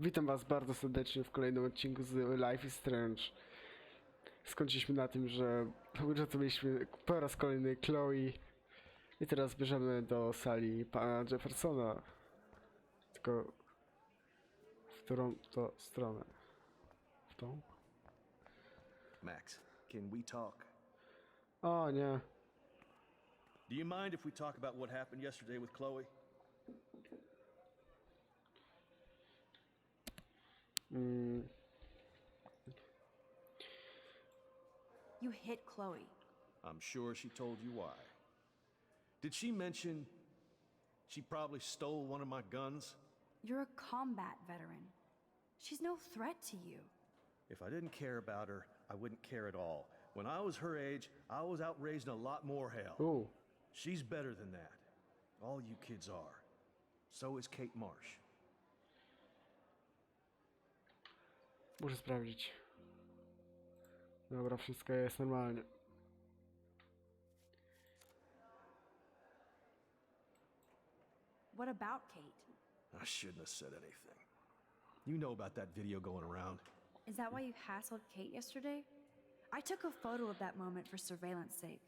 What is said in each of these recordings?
Witam was bardzo serdecznie w kolejnym odcinku z Life is Strange. Skończyliśmy na tym, że to mieliśmy po raz kolejny Chloe i teraz bierzemy do sali pana Jeffersona. Tylko w którą to stronę? W tą? Max, can we talk? O nie. Do you mind if we talk about what happened yesterday with Chloe? You hit Chloe. I'm sure she told you why. Did she mention she probably stole one of my guns? You're a combat veteran. She's no threat to you. If I didn't care about her, I wouldn't care at all. When I was her age, I was out raising a lot more hell. U. She's better than that. All you kids are. So is Kate Marsh. Muszę sprawdzić. Dobra, wszystko jest normalnie. What about Kate? I shouldn't have said anything. You know about that video going around. Is that why you hassled Kate yesterday? I took a photo of that moment for surveillance sake.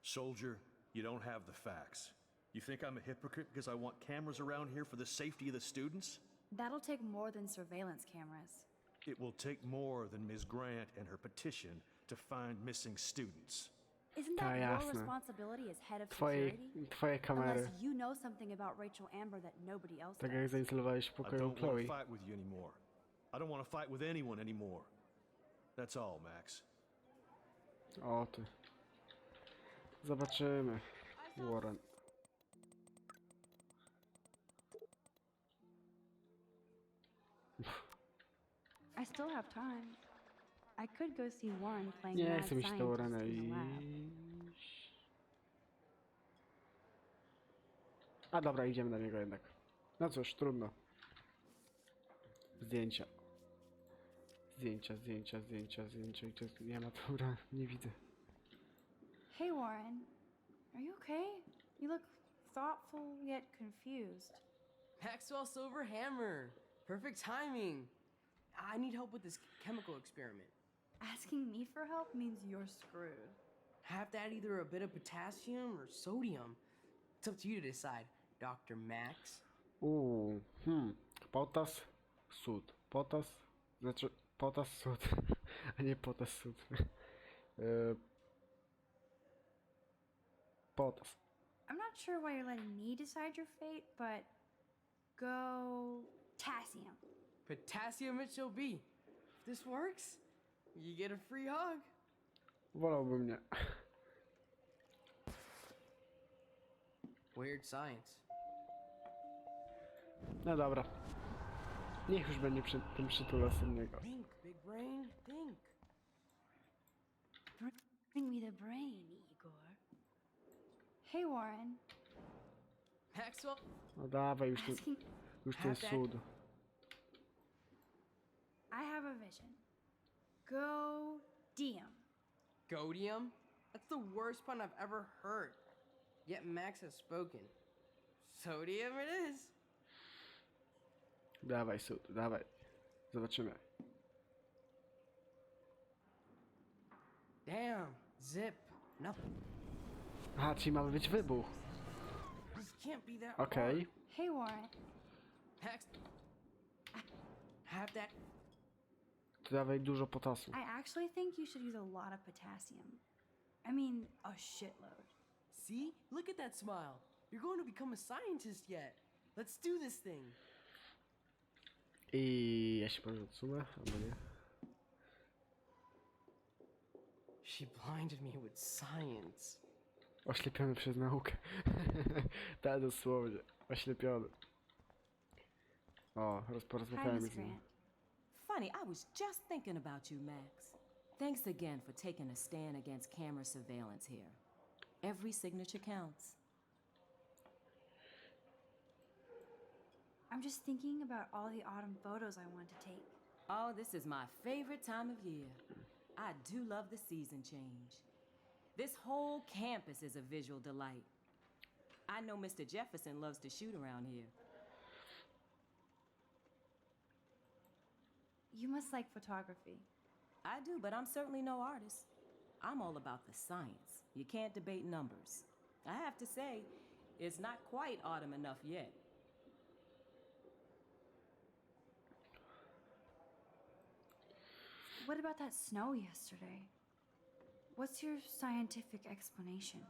Soldier, you don't have the facts. You think I'm a hypocrite because I want cameras around here for the safety of the students? That'll take more than surveillance cameras. It will take more than Ms. Grant and her petition to find missing students. Isn't Ta, that your jasne. responsibility as head of security? Twoje kamery. Unless you know something about Rachel Amber that nobody else Tak jak does. zainstalowałeś w I pokoju don't want Chloe. to fight with you anymore. I don't want to fight with anyone anymore. That's all, Max. O ty. Zobaczymy. Warren. I still have time. I could go see Warren playing Nie mad chcę mi się do scientist Warrena in the lab. iść. A dobra, idziemy na niego jednak. No cóż, trudno. Zdjęcia. Zdjęcia i to nie ma, dobra, nie widzę. Hey Warren, are you okay? You look thoughtful yet confused. Maxwell Silver Hammer. Perfect timing. I need help with this chemical experiment. Asking me for help means you're screwed. Have to add either a bit of potassium or sodium. It's up to you to decide, Dr. Max. Potas, sód. Potas, znaczy potas, sód. A nie potas, sód. Potas. I'm not sure why you're letting me decide your fate, but go potassium. Potassium it shall be. If this works, you get a free hug. Wolałbym nie. Weird science. No dobra. Niech już będzie przy tym przytule sennego. Think, big brain, think. Bring me the brain, Igor. Hey Warren, Maxwell, No dawaj już ten, asking. już ten sód. I have a vision. Go Diem. Godium? That's the worst pun I've ever heard. Yet Max has spoken. Sodium it is. Dawaj sód, dawaj. Zobaczymy. Damn, zip, nothing. Aha, czyli mamy być wybuch. This can't be that Okej. hard. Hey Warren, Max, have that. To dawaj dużo potasu. I actually think you should use a lot of potassium. I mean, a shitload. See? Look at that smile. You're going to become a scientist yet. Let's do this thing. I ja się może odsunę, albo nie. She blinded me with science. Oślepiony przez naukę. Tak dosłownie. Oślepiony. O, Hi, porozmawiałem Miss z nim. Grant. Funny, I was just thinking about you, Max. Thanks again for taking a stand against camera surveillance here. Every signature counts. I'm just thinking about all the autumn photos I want to take. Oh, this is my favorite time of year. I do love the season change. This whole campus is a visual delight. I know Mr. Jefferson loves to shoot around here. You must like photography. I do, but I'm certainly no artist. I'm all about the science. You can't debate numbers. I have to say, it's not quite autumn enough yet. What about that snow yesterday? What's your scientific explanation?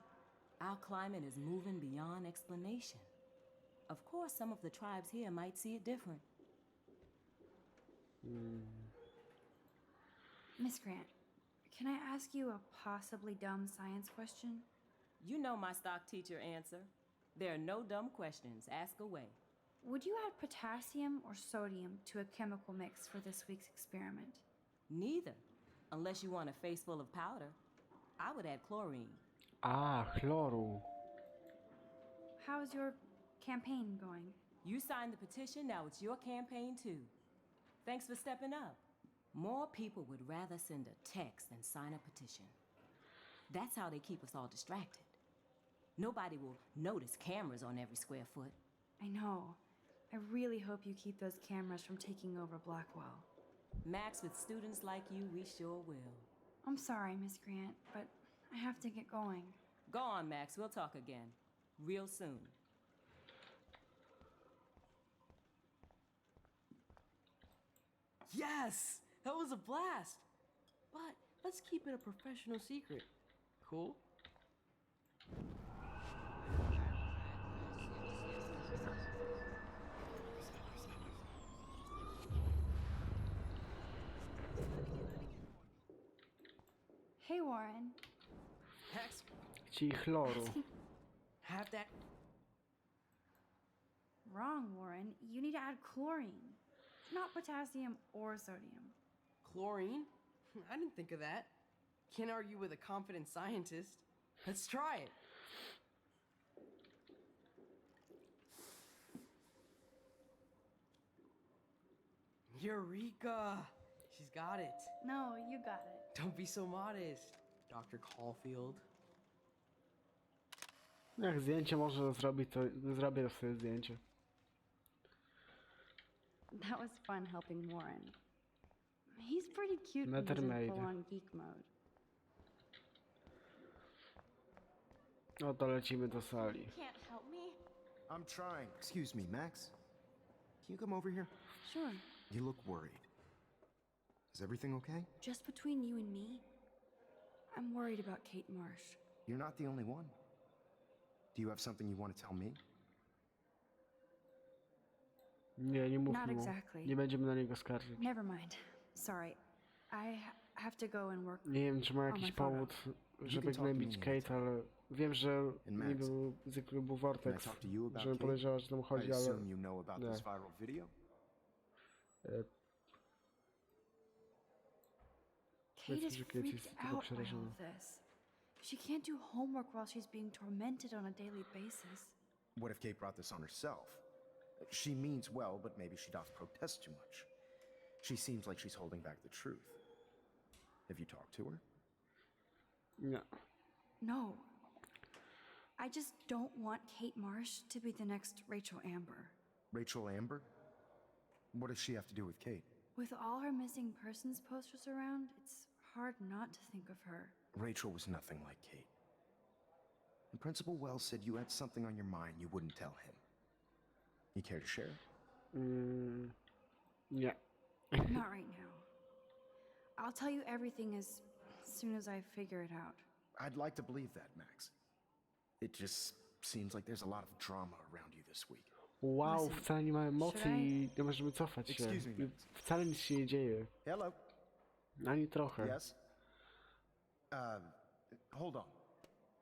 Our climate is moving beyond explanation. Of course, some of the tribes here might see it different. Miss Grant, can I ask you a possibly dumb science question? You know my stock teacher answer. There are no dumb questions. Ask away. Would you add potassium or sodium to a chemical mix for this week's experiment? Neither. Unless you want a face full of powder. I would add chlorine. A, chloru. How's your campaign going? You signed the petition, now it's your campaign too. Thanks for stepping up. More people would rather send a text than sign a petition. That's how they keep us all distracted. Nobody will notice cameras on every square foot. I know. I really hope you keep those cameras from taking over Blackwell. Max, with students like you, we sure will. I'm sorry, Miss Grant, but I have to get going. Go on, Max. We'll talk again. Real soon. Yes! That was a blast! But let's keep it a professional secret. Cool? Hey, Warren. Hex, Ci chloru. have that. Wrong, Warren. You need to add chlorine, not potassium or sodium. Chlorine? I didn't think of that. Can't argue with a confident scientist. Let's try it. Eureka! She's got it. No, you got it. Don't be so modest, Dr. Caulfield. Jak zdjęcie może zrobić, to zrobię sobie zdjęcie. That was fun helping Warren. He's pretty cute when he's Better in made. full-on geek mode. No to lecimy do sali. Can't help me? I'm trying. Excuse me, Max. Can you come over here? Sure. You look worried. Is everything okay? Just between you and me, I'm worried about Kate Marsh. You're not the only one. Do you have something you want to tell me? Nie, nie mów Not mu. exactly. Nie będziemy na niego skarżyć. Never mind. Sorry. Have to go and work. Nie wiem, czy ma on jakiś my photo. powód, żeby can talk to gnębić me Kate, ale wiem, że And Max, nie był z klubu Can I Vortex, talk to you about żebym Kate? podejrzewał, że tam I chodzi, ale assume you know about nie. this viral video? Kate is że Kate jest freaked tylko out by all przerażona. of this. She can't do homework while she's being tormented on a daily basis. What if Kate brought this on herself? She means well, but maybe she doth protest too much. She seems like she's holding back the truth. Have you talked to her? Nie. No. I just don't want Kate Marsh to be the next Rachel Amber. Rachel Amber? What does she have to do with Kate? With all her missing persons posters around, it's hard not to think of her. Rachel was nothing like Kate. And Principal Wells said you had something on your mind you wouldn't tell him. You care to share? Nie. Not right now. I'll tell you everything as soon as I figure it out. I'd like to believe that, Max. It just seems like there's a lot of drama around you this week. Wow, Listen, wcale nie ma emocji should I- i nie możemy cofać się. Excuse me, I Max. wcale nic się nie dzieje. Hello. Ani trochę. Yes? Hold on.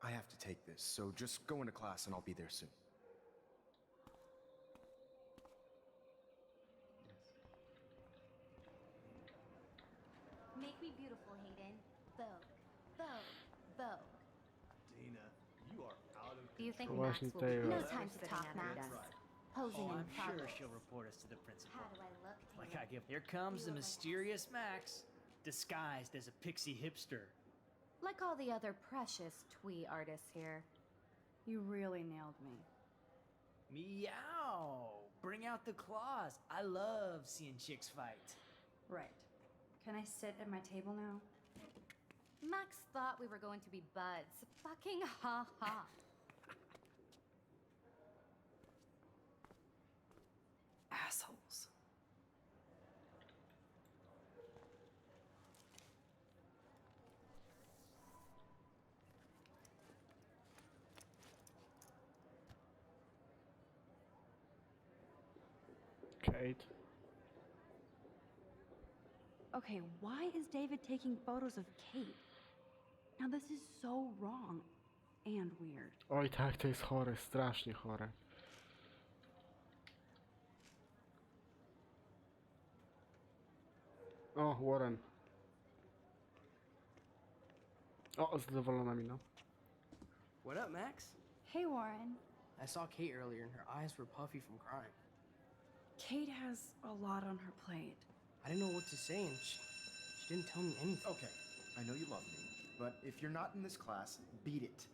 I have to take this, so just go into class and I'll be there soon. Make me beautiful, Hayden. Vogue. Vogue. Vogue. Dana, you are out of Do you think To Max właśnie will tej be... No raz. time to talk, Max. Posing in I'm sure progress. she'll report us to the principal. How do I look, Like Taylor? I give. Here comes the mysterious Max, disguised as a pixie hipster. Like all the other precious twee artists here. You really nailed me. Meow! Bring out the claws. I love seeing chicks fight. Right. Can I sit at my table now? Max thought we were going to be buds. Fucking ha ha. Assholes. Kate. Okay, why is David taking photos of Kate? Now this is so wrong and weird. Oj tak, to jest chore, strasznie chore. O, Warren. O, zadowolona mina. What up, Max? Hey, Warren. I saw Kate earlier and her eyes were puffy from crying. Kate has a lot on her plate. I didn't know what to say and she didn't tell me anything. Okay, I know you love me, but if you're not in this class, beat it.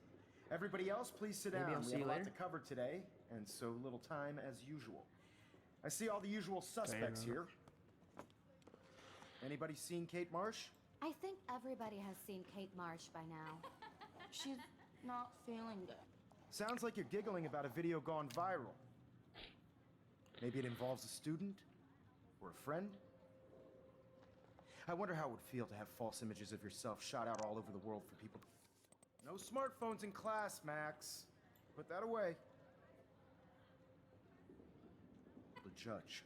Everybody else, please sit Maybe down. I'll We see have you a lot later. to cover today, and so little time as usual. I see all the usual suspects Damn. here. Anybody seen Kate Marsh? I think everybody has seen Kate Marsh by now. She's not feeling good. Sounds like you're giggling about a video gone viral. Maybe it involves a student? Or a friend? I wonder how it would feel to have false images of yourself shot out all over the world for people. No smartphones in class, Max. Put that away. The judge.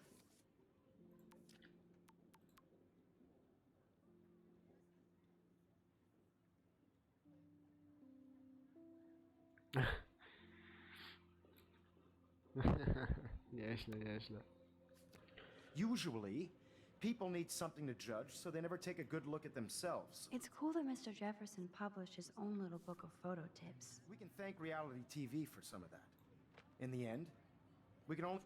Nieźle, nieźle. Usually, people need something to judge, so they never take a good look at themselves. It's cool that Mr. Jefferson published his own little book of photo tips. We can thank reality TV for some of that. In the end, we can only...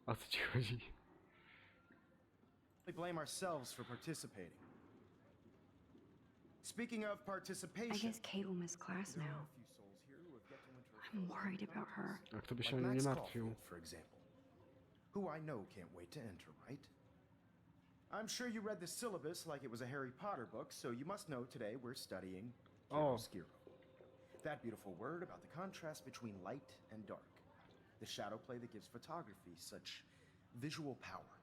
O co ci chodzi? blame ourselves for participating. Speaking of I participation, guess Kate will miss class there are now. a few souls here who have yet to enter a I'm worried about her. A kto by się like nie Max martwił? Caulfield, for example, who I know can't wait to enter, right? I'm sure you read the syllabus like it was a Harry Potter book, so you must know today we're studying chiaroscuro. That beautiful word about the contrast between light and dark. The shadow play that gives photography such visual power.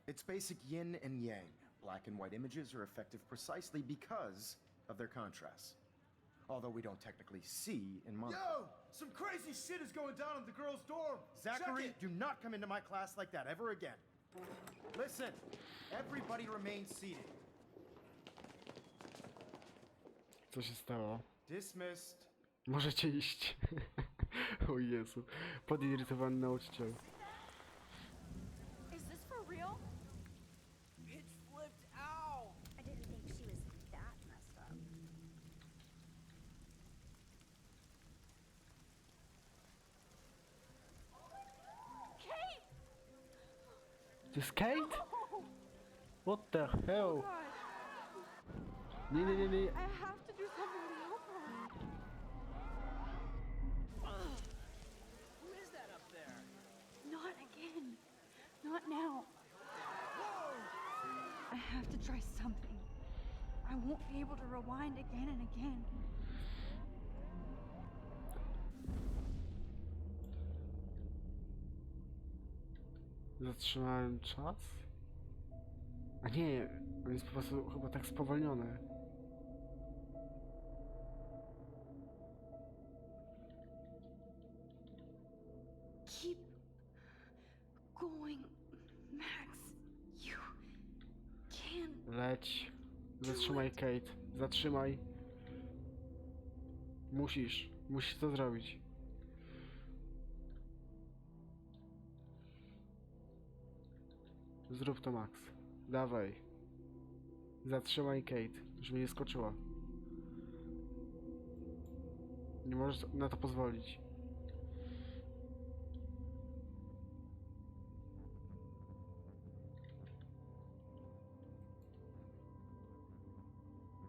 It's basic yin and yang. Black and white images are effective precisely because of their contrast. Although we don't technically see in monocle. Yo! Some crazy shit is going down in the girls' dorm! Zachary, Check it! do not come into my class like that ever again. Listen, everybody remain seated. Co się stało? Dismissed. Możecie iść. O Jezu. Podirytowany nauczyciel. Is this for real? Pitch flipped out. I didn't think she was that messed up. Kate! This Kate? What the hell? Nie, nie, nie, nie. I have to do something to help her. Who is that up there? Not again. Not now. I have to try something. I won't be able to rewind again and again. Zatrzymałem czas? A nie, on jest po prostu chyba tak spowolniony. Keep going, Max. You can. Leć. Zatrzymaj Kate. Zatrzymaj. Musisz to zrobić. Zrób to, Max. Dawaj. Zatrzymaj Kate, żeby nie skoczyła. Nie możesz na to pozwolić.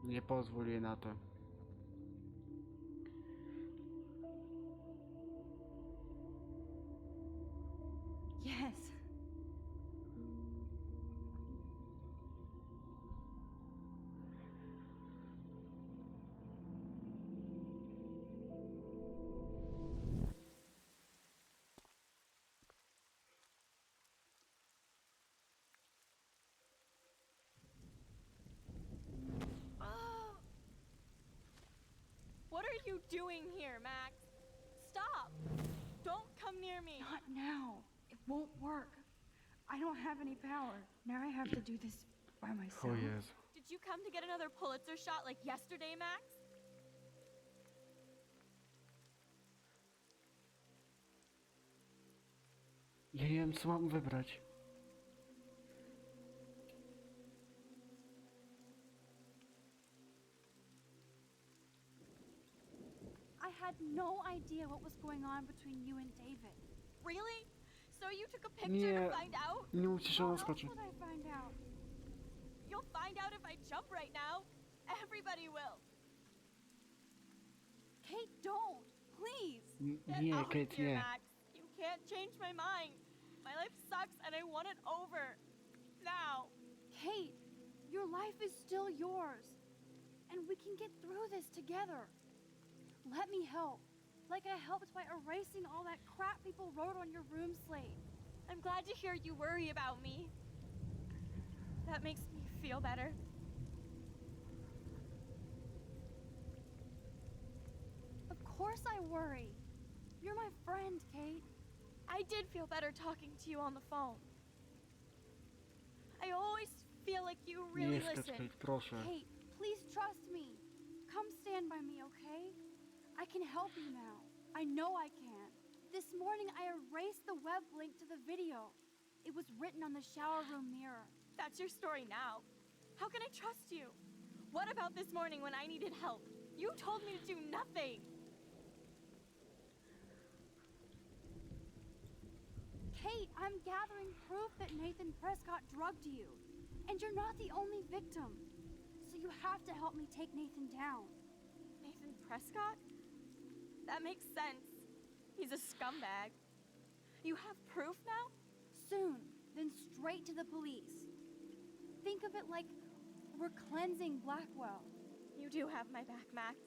Nie pozwól jej na to. Yes. doing here, Max? Stop! Don't come near me. Not now. It won't work. I don't have any power. Now I have to do this by myself. O Jezu. Did you come to get another Pulitzer shot like yesterday, Max? Ja nie wiem, co mam wybrać. I had no idea what was going on between you and David. Really? So you took a picture Nie, to find out? nie mówcie, że How ona else skoczy. would I find out? You'll find out if I jump right now. Everybody will. Kate, don't! Please! Get Nie, out Kate, here, nie. Max. You can't change my mind. My life sucks and I want it over. Now. Kate, your life is still yours. And we can get through this together. Let me help. Like I helped by erasing all that crap people wrote on your room slate. I'm glad to hear you worry about me. That makes me feel better. Of course I worry. You're my friend, Kate. I did feel better talking to you on the phone. I always feel like you really Nie skacz, listen. Kate, proszę. Kate, please trust me. Come stand by me, okay? I can help you now. I know I can. This morning I erased the web link to the video. It was written on the shower room mirror. That's your story now. How can I trust you? What about this morning when I needed help? You told me to do nothing. Kate, I'm gathering proof that Nathan Prescott drugged you. And you're not the only victim. So you have to help me take Nathan down. Nathan Prescott? That makes sense. He's a scumbag. You have proof now? Soon, then straight to the police. Think of it like we're cleansing Blackwell. You do have my back, Max.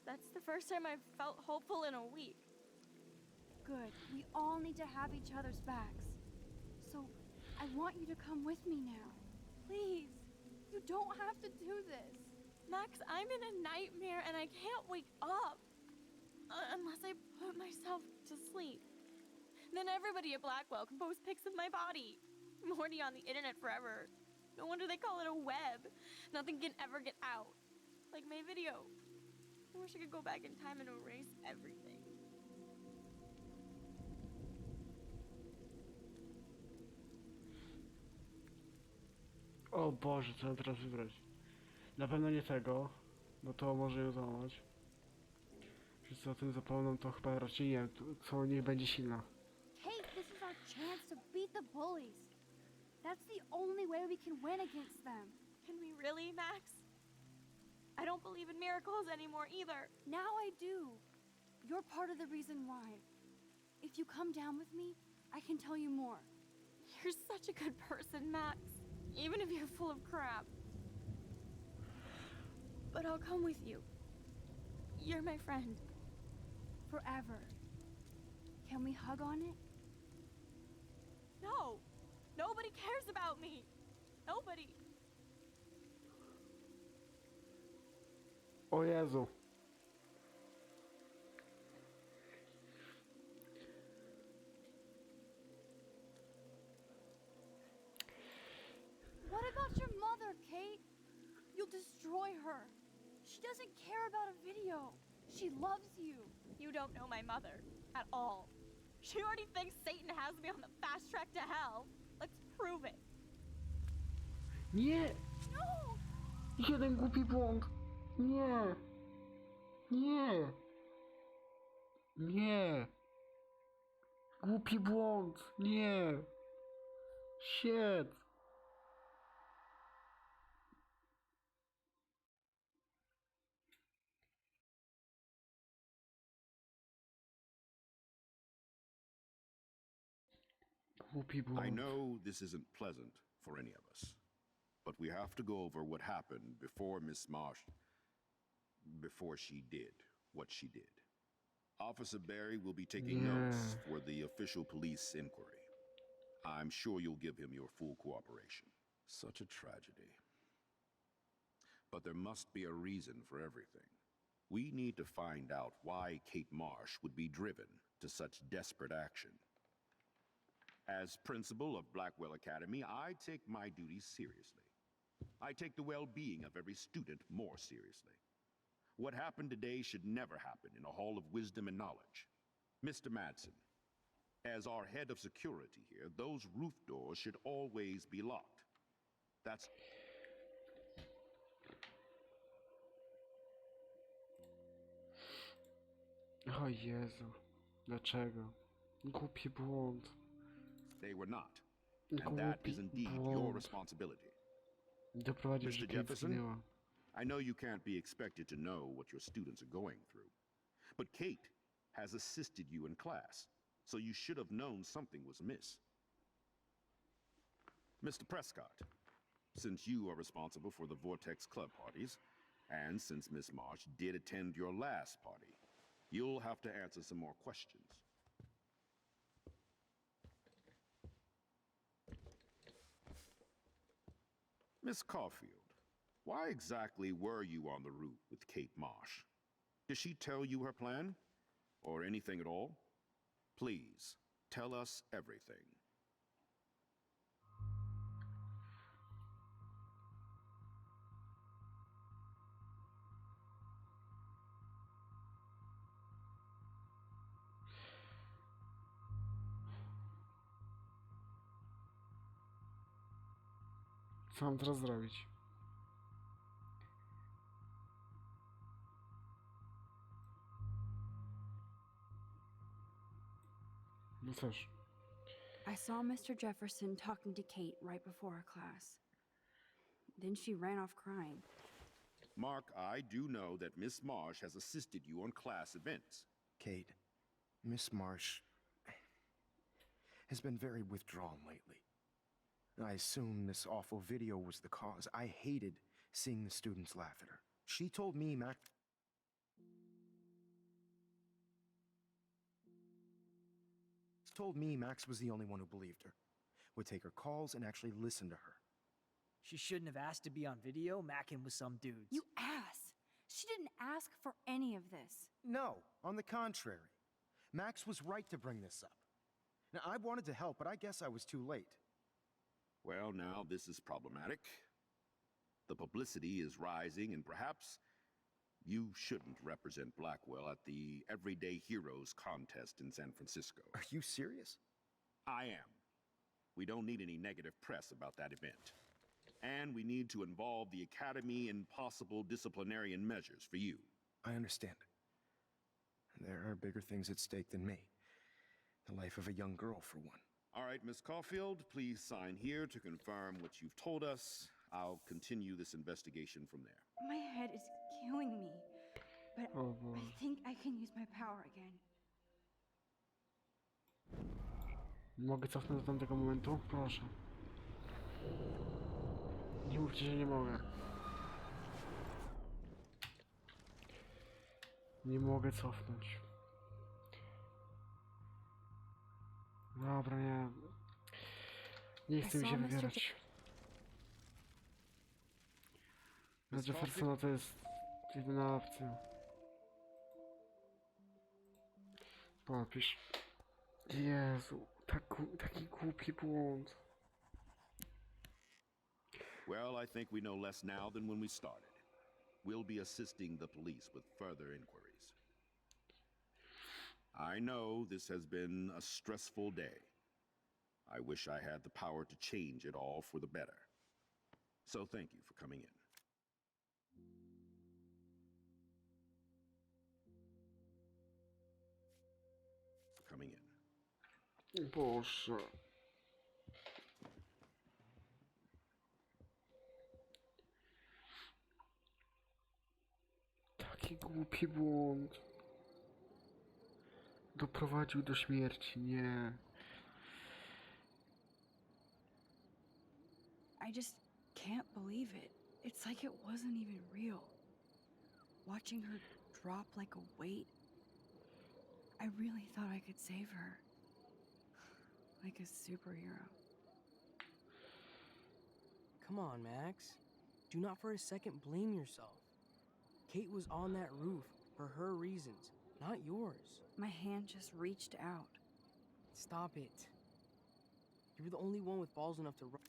That's the first time I've felt hopeful in a week. Good. We all need to have each other's backs. So, I want you to come with me now. Please. You don't have to do this. Max, I'm in a nightmare and I can't wake up. Unless I put myself to sleep. Then everybody at Blackwell can post pics of my body. I'm already on the internet forever. No wonder they call it a web. Nothing can ever get out. Like my video. I wish I could go back in time and erase everything. O Boże, co mam teraz wybrać? Na pewno nie tego, bo to może ją złamać. Wszyscy o tym zapomną, to chyba raczej nie, co niech będzie silna. Kate, this is our chance to beat the bullies. That's the only way we can win against them. Can we really, Max? I don't believe in miracles anymore either. Now I do. You're part of the reason why. If you come down with me, I can tell you more. You're such a good person, Max. Even if you're full of crap. But I'll come with you. You're my friend. Forever. Can we hug on it? No! Nobody cares about me! Nobody! O Jezu. What about your mother, Kate? You'll destroy her. She doesn't care about a video. She loves you. You don't know my mother at all. She already thinks Satan has me on the fast track to hell. Let's prove it. Nie! No! Jeden głupi błąd! Nie! Nie! Nie! Głupi błąd! Nie! Shit! Głupi błąd. I know this isn't pleasant for any of us, but we have to go over what happened before Miss Marsh, before she did what she did. Officer Barry will be taking notes for the official police inquiry. I'm sure you'll give him your full cooperation. Such a tragedy. But there must be a reason for everything. We need to find out why Kate Marsh would be driven to such desperate action. As principal of Blackwell Academy, I take my duties seriously. I take the well-being of every student more seriously. What happened today should never happen in a hall of wisdom and knowledge. Mr. Madsen, as our head of security here, those roof doors should always be locked. That's... O Jezu, dlaczego? Głupi błąd. They were not. And that is indeed your responsibility. Doprowadził, że Mr. Kate Jefferson, zginęła. I know you can't be expected to know what your students are going through, but Kate has assisted you in class, so you should have known something was amiss. Mr. Prescott, since you are responsible for the Vortex Club parties, and since Miss Marsh did attend your last party, you'll have to answer some more questions. Miss Caulfield, why exactly were you on the roof with Kate Marsh? Did she tell you her plan? Or anything at all? Please, tell us everything. Co mam teraz zrobić? No cóż. I saw Mr. Jefferson talking to Kate right before our class. Then she ran off crying. Mark, I do know that Miss Marsh has assisted you on class events. Kate, Miss Marsh has been very withdrawn lately. I assume this awful video was the cause. I hated seeing the students laugh at her. She told me Max was the only one who believed her, would take her calls and actually listen to her. She shouldn't have asked to be on video macking with some dudes. You ass! She didn't ask for any of this. No, on the contrary. Max was right to bring this up. Now, I wanted to help, but I guess I was too late. Well, now this is problematic. The publicity is rising, and perhaps you shouldn't represent Blackwell at the Everyday Heroes contest in San Francisco. Are you serious? I am. We don't need any negative press about that event. And we need to involve the Academy in possible disciplinarian measures for you. I understand. There are bigger things at stake than me. The life of a young girl, for one. All right, Miss Caulfield, please sign here to confirm what you've told us. I'll continue this investigation from there. My head is killing me. But Oh boy. I think I can use my power again. Mogę cofnąć do tamtego momentu? Proszę. Nie mówcie, że nie mogę. Nie mogę cofnąć. Dobra, nie. Nie chcę mi się wybierać. Na Jeffersona to jest jedyna opcja. Podpisz. Jezu, taki głupi błąd. Well, I think we know less now than when we started. We'll be assisting the police with further inquiries. I know this has been a stressful day. I wish I had the power to change it all for the better. So thank you for coming in. Coming in. Boże. Taki głupi błąd. Doprowadził do śmierci, nie. I just can't believe it. It's like it wasn't even real. Watching her drop like a weight, I really thought I could save her. Like a superhero. Come on, Max. Do not for a second blame yourself. Kate was on that roof for her reasons, not yours. My hand just reached out. Stop it. You were the only one with balls enough to run.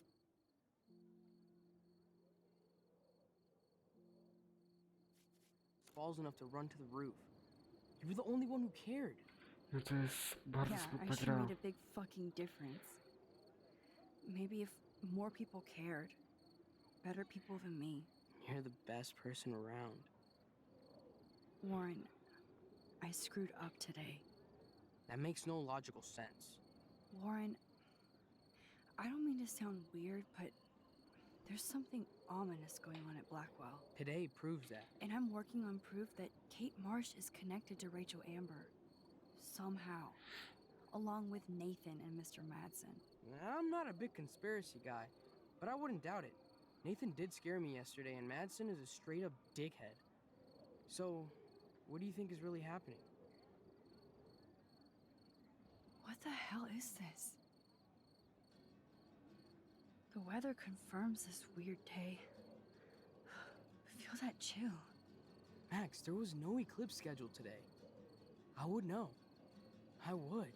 Balls enough to run to the roof. You were the only one who cared. No to jest bardzo Yeah, smutna I sure gra. made a big fucking difference. Maybe if more people cared. Better people than me. You're the best person around. Warren, I screwed up today. That makes no logical sense. Warren, I don't mean to sound weird, but there's something ominous going on at Blackwell. Today proves that. And I'm working on proof that Kate Marsh is connected to Rachel Amber. Somehow. Along with Nathan and Mr. Madsen. I'm not a big conspiracy guy, but I wouldn't doubt it. Nathan did scare me yesterday, and Madsen is a straight-up dickhead. So, what do you think is really happening? What the hell is this? The weather confirms this weird day. Feel that chill. Max, there was no eclipse scheduled today. I would know. I would.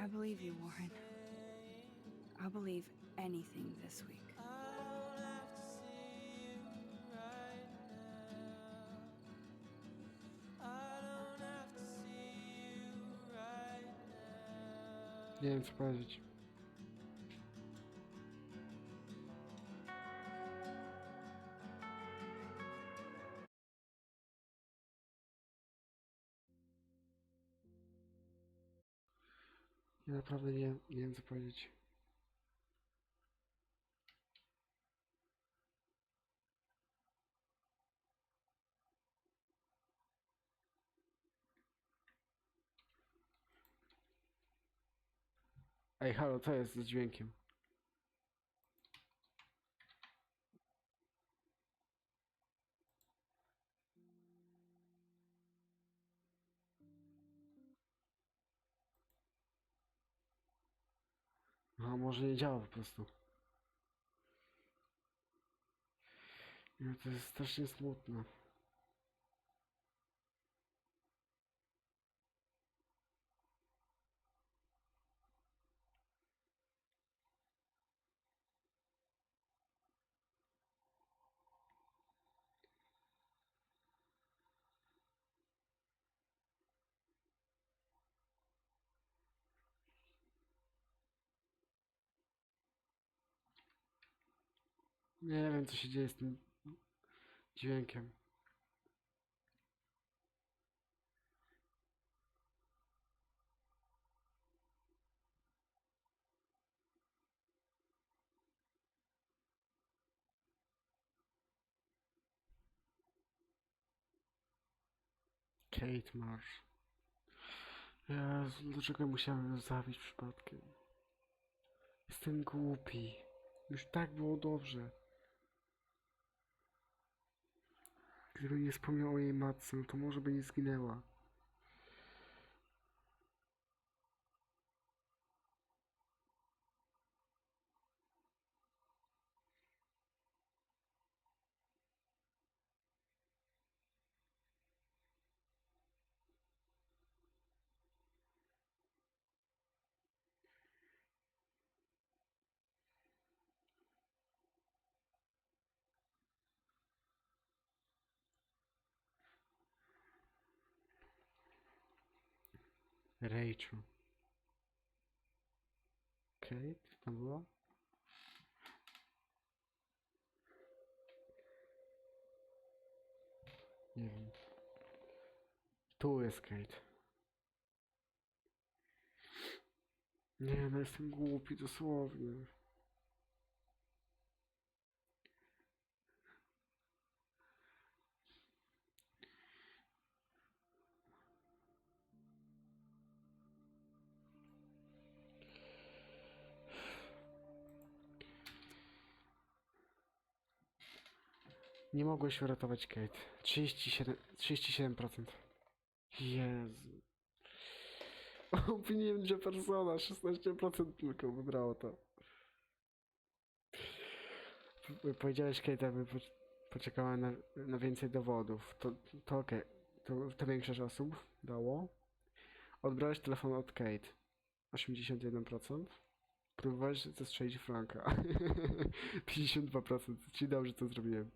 I believe you, Warren. I'll believe anything this week. Nie wiem co powiedzieć. Ja naprawdę nie wiem co powiedzieć. Ej, halo, co jest z dźwiękiem? A może nie działa po prostu. No to jest strasznie smutne. Nie wiem co się dzieje z tym dźwiękiem. Kate Marsh. Jezu, dlaczego musiałem ją zabić przypadkiem? Jestem głupi. Już tak było dobrze. Gdyby nie wspomniał o jej matce, no to może by nie zginęła. Rachel. Kate? Tam była? Nie wiem. Tu jest Kate. Nie, no jestem głupi, dosłownie. Nie mogłeś uratować Kate. 37%. Jezu. Opinion, że persona 16% tylko wybrało to. powiedziałeś Kate, aby poczekała na więcej dowodów. To okej. To większość osób dało. Odbrałeś telefon od Kate. 81%. Próbowałeś zestrzelić Franka. 52%. Ci dobrze to zrobiłem.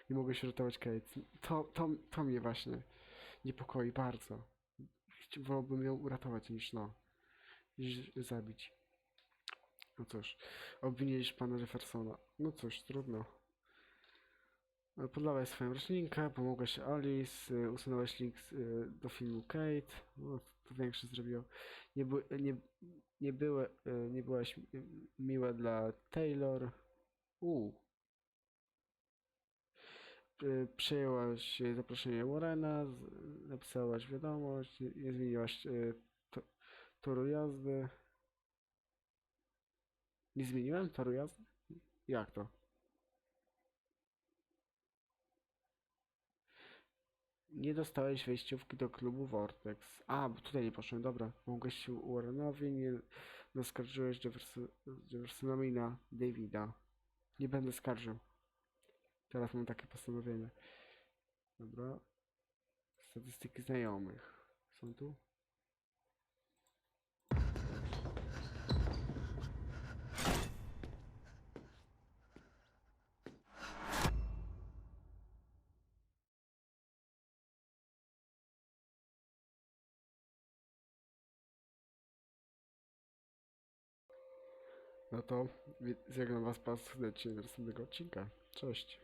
Nie mogłeś ratować Kate. To mnie właśnie niepokoi bardzo. Wolałbym ją uratować niż zabić. No cóż, obwiniłeś pana Jeffersona. No cóż, trudno. Podlałeś swoją roślinkę, pomogłeś Alice, usunąłeś link do filmu Kate. No, to większe zrobiło. Nie, by, nie, nie byłaś miła dla Taylor. Przyjęłaś zaproszenie Warrena, napisałaś wiadomość, nie zmieniłaś toru jazdy. Nie zmieniłem toru jazdy? Jak to? Nie dostałeś wejściówki do klubu Vortex. A, bo tutaj nie poszłem, dobra. Mogłeś się Warrenowi, nie naskarżyłeś Jeffersonowi na Davida. Nie będę skarżył. Teraz mam takie postanowienie. Dobra. Statystyki znajomych. Są tu? No to żegnam was serdecznie do następnego odcinka. Cześć.